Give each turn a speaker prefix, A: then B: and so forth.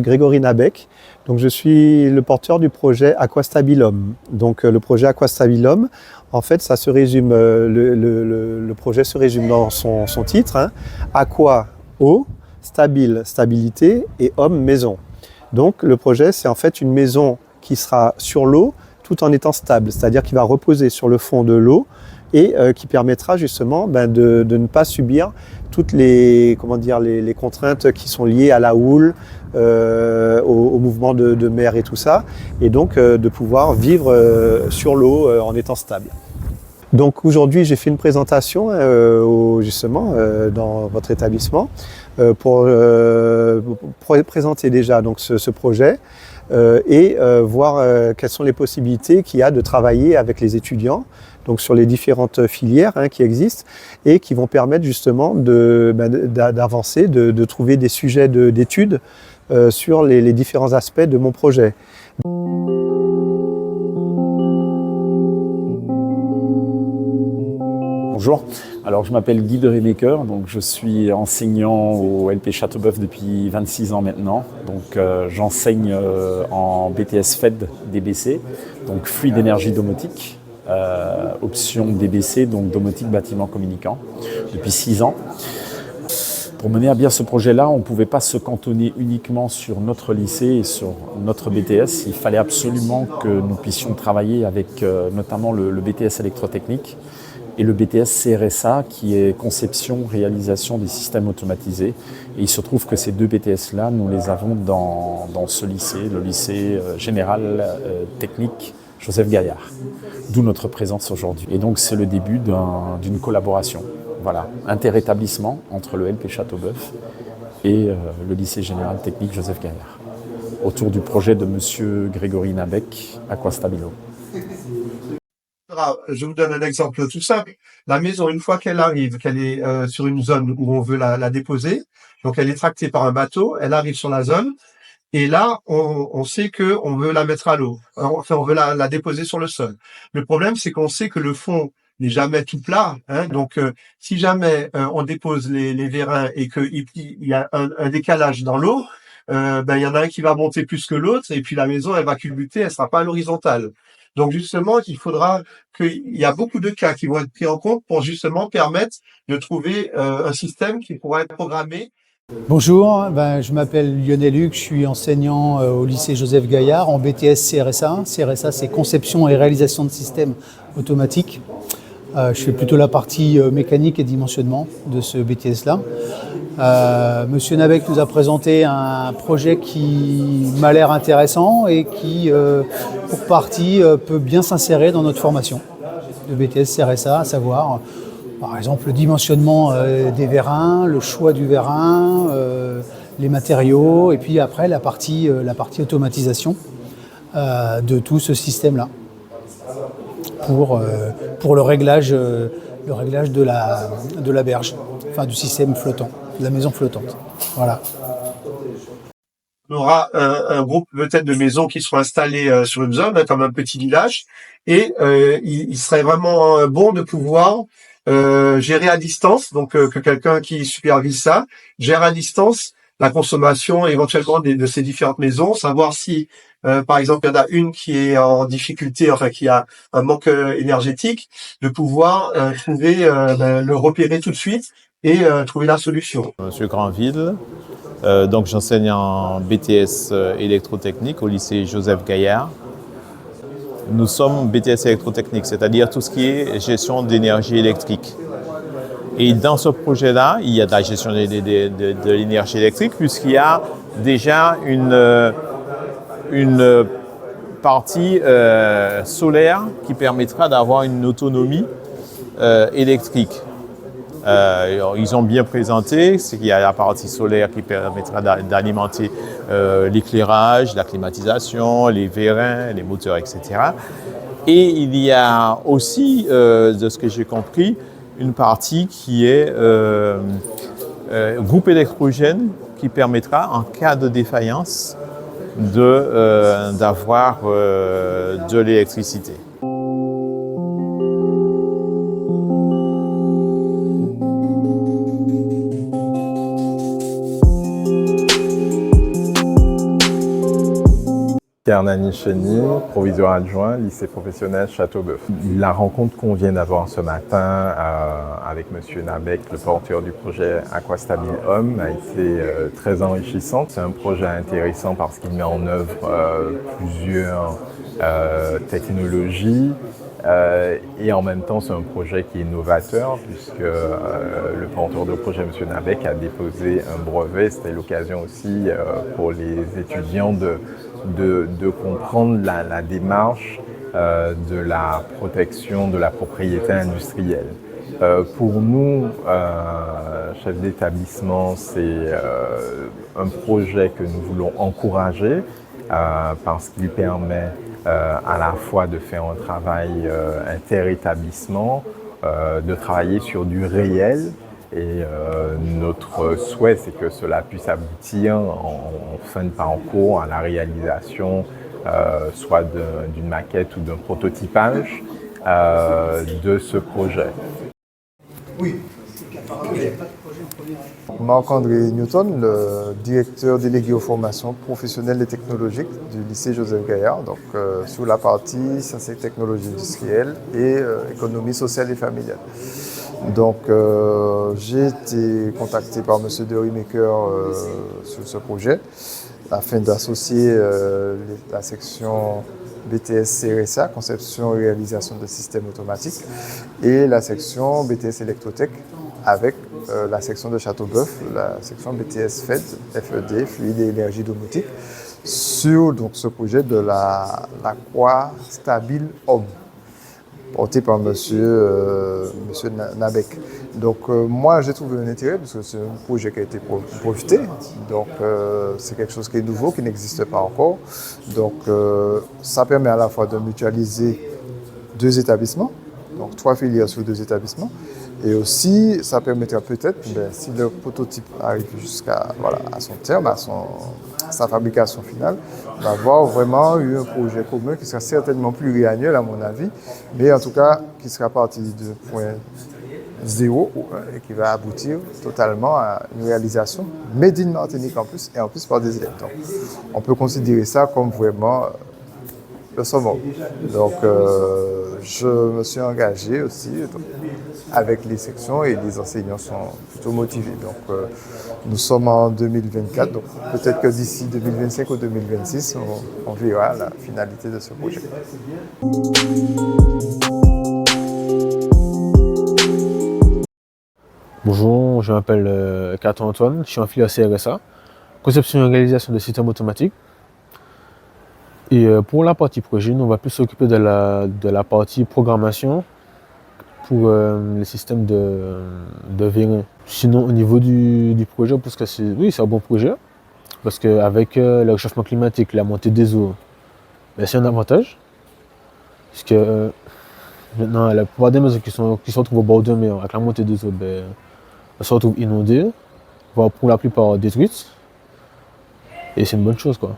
A: Grégory Nabec. Donc, je suis le porteur du projet Aquastabilum. Donc, le projet Aquastabilum, en fait, ça se résume, le projet se résume dans son titre, hein. Aqua, eau, stabile, stabilité, et homme, maison. Donc, le projet, c'est en fait une maison qui sera sur l'eau tout en étant stable, c'est-à-dire qui va reposer sur le fond de l'eau et qui permettra justement de ne pas subir toutes les contraintes qui sont liées à la houle, au mouvement de mer et tout ça, et donc de pouvoir vivre sur l'eau en étant stable. Donc aujourd'hui, j'ai fait une présentation justement dans votre établissement pour présenter déjà donc, ce projet et voir quelles sont les possibilités qu'il y a de travailler avec les étudiants donc sur les différentes filières qui existent et qui vont permettre justement d'avancer, de trouver des sujets d'études sur les différents aspects de mon projet.
B: Bonjour, alors je m'appelle Guy de Réméqueur, donc je suis enseignant au LP Châteauboeuf depuis 26 ans maintenant. Donc j'enseigne en BTS FED DBC, donc fluide énergie domotique, option DBC, donc domotique bâtiment communicant, depuis 6 ans. Pour mener à bien ce projet-là, on ne pouvait pas se cantonner uniquement sur notre lycée et sur notre BTS. Il fallait absolument que nous puissions travailler avec notamment le BTS électrotechnique et le BTS CRSA qui est conception, réalisation des systèmes automatisés. Et il se trouve que ces deux BTS-là, nous les avons dans ce lycée, le lycée général technique Joseph Gaillard, d'où notre présence aujourd'hui. Et donc c'est le début d'une collaboration, voilà, interétablissement entre le LP Châteauboeuf et le lycée général technique Joseph Gaillard, autour du projet de monsieur Grégory Nabec, Aquastabilo.
C: Je vous donne un exemple tout simple. La maison, une fois qu'elle arrive, qu'elle est sur une zone où on veut la déposer, donc elle est tractée par un bateau, elle arrive sur la zone, et là, on sait que on veut la mettre à l'eau. Enfin, on veut la déposer sur le sol. Le problème, c'est qu'on sait que le fond n'est jamais tout plat, hein, donc si jamais on dépose les vérins et qu'il y a un décalage dans l'eau, il y en a un qui va monter plus que l'autre, et puis la maison, elle va culbuter, elle sera pas à l'horizontale. Donc justement, il y a beaucoup de cas qui vont être pris en compte pour justement permettre de trouver un système qui pourra être programmé.
D: Bonjour, je m'appelle Lionel Hugues, je suis enseignant au lycée Joseph Gaillard en BTS CRSA. CRSA, c'est conception et réalisation de systèmes automatiques. Je fais plutôt la partie mécanique et dimensionnement de ce BTS-là. Monsieur Nabec nous a présenté un projet qui m'a l'air intéressant et qui, pour partie, peut bien s'insérer dans notre formation de BTS CRSA, à savoir, par exemple, le dimensionnement des vérins, le choix du vérin, les matériaux, et puis après la partie automatisation de tout ce système-là pour le réglage de la berge, enfin du système flottant, de la maison flottante. Voilà.
C: On aura un groupe peut-être de maisons qui seront installées sur une zone, comme un petit village, et il serait vraiment bon de pouvoir gérer à distance, donc que quelqu'un qui supervise ça gère à distance la consommation éventuellement de ces différentes maisons, savoir si par exemple il y en a une qui est en difficulté, enfin qui a un manque énergétique, de pouvoir le repérer tout de suite et trouver la solution.
E: Monsieur Granville, donc j'enseigne en BTS électrotechnique au lycée Joseph Gaillard. Nous sommes BTS électrotechnique, c'est-à-dire tout ce qui est gestion d'énergie électrique. Et dans ce projet-là, il y a de la gestion de l'énergie électrique puisqu'il y a déjà une partie solaire qui permettra d'avoir une autonomie électrique. Ils ont bien présenté, c'est qu'il y a la partie solaire qui permettra d'alimenter l'éclairage, la climatisation, les vérins, les moteurs, etc. Et il y a aussi, de ce que j'ai compris, une partie qui est groupe électrogène qui permettra, en cas de défaillance, d'avoir de l'électricité.
F: Pierre Nanicheni, proviseur adjoint, lycée professionnel Châteauboeuf. La rencontre qu'on vient d'avoir ce matin avec Monsieur Nabec, le porteur du projet Aquastabile Homme, a été très enrichissante. C'est un projet intéressant parce qu'il met en œuvre plusieurs technologies. Et en même temps, c'est un projet qui est novateur puisque le porteur de projet, M. Nabec, a déposé un brevet. C'était l'occasion aussi pour les étudiants de comprendre la démarche de la protection de la propriété industrielle. Pour nous, chefs d'établissement, c'est un projet que nous voulons encourager parce qu'il permet à la fois de faire un travail inter-établissement, de travailler sur du réel et notre souhait c'est que cela puisse aboutir en fin de parcours à la réalisation soit d'une maquette ou d'un prototypage de ce projet.
D: Oui.
G: Marc-André Newton, le directeur délégué aux formations professionnelles et technologiques du lycée Joseph Gaillard, donc sur la partie sciences et technologies industrielles et économie sociale et familiale. Donc j'ai été contacté par M. de Riemaker sur ce projet afin d'associer la section BTS CRSA, conception et réalisation de systèmes automatiques, et la section BTS électrotech avec la section de Châteauboeuf, la section BTS FED, fluide et énergie domotique, sur donc, ce projet de l'Aquastabile Homme, porté par monsieur Nabec. Donc moi j'ai trouvé un intérêt parce que c'est un projet qui a été projeté, donc c'est quelque chose qui est nouveau, qui n'existe pas encore. Donc ça permet à la fois de mutualiser 2 établissements, donc 3 filières sur 2 établissements, et aussi ça permettra peut-être, si le prototype arrive jusqu'à à son terme, à sa fabrication finale, d'avoir vraiment eu un projet commun qui sera certainement pluriannuel à mon avis, mais en tout cas qui sera parti de point 0 et qui va aboutir totalement à une réalisation made in Martinique en plus, et en plus par des élèves. Donc, on peut considérer ça comme vraiment le summum. Donc je me suis engagé aussi avec les sections et les enseignants sont plutôt motivés. Donc nous sommes en 2024, donc peut-être que d'ici 2025 ou 2026, on verra la finalité de ce projet.
H: Bonjour, je m'appelle Caton Antoine, je suis en filière CRSA, conception et réalisation de systèmes automatiques. Et pour la partie projet, nous on va plus s'occuper de la partie programmation pour les systèmes de vérin. Sinon, au niveau du projet, parce que c'est un bon projet, parce qu'avec le réchauffement climatique, la montée des eaux, c'est un avantage. Parce que maintenant, la plupart des maisons qui se retrouvent au bord de mer, avec la montée des eaux, elles se retrouvent inondées, voire pour la plupart détruites. Et c'est une bonne chose, quoi.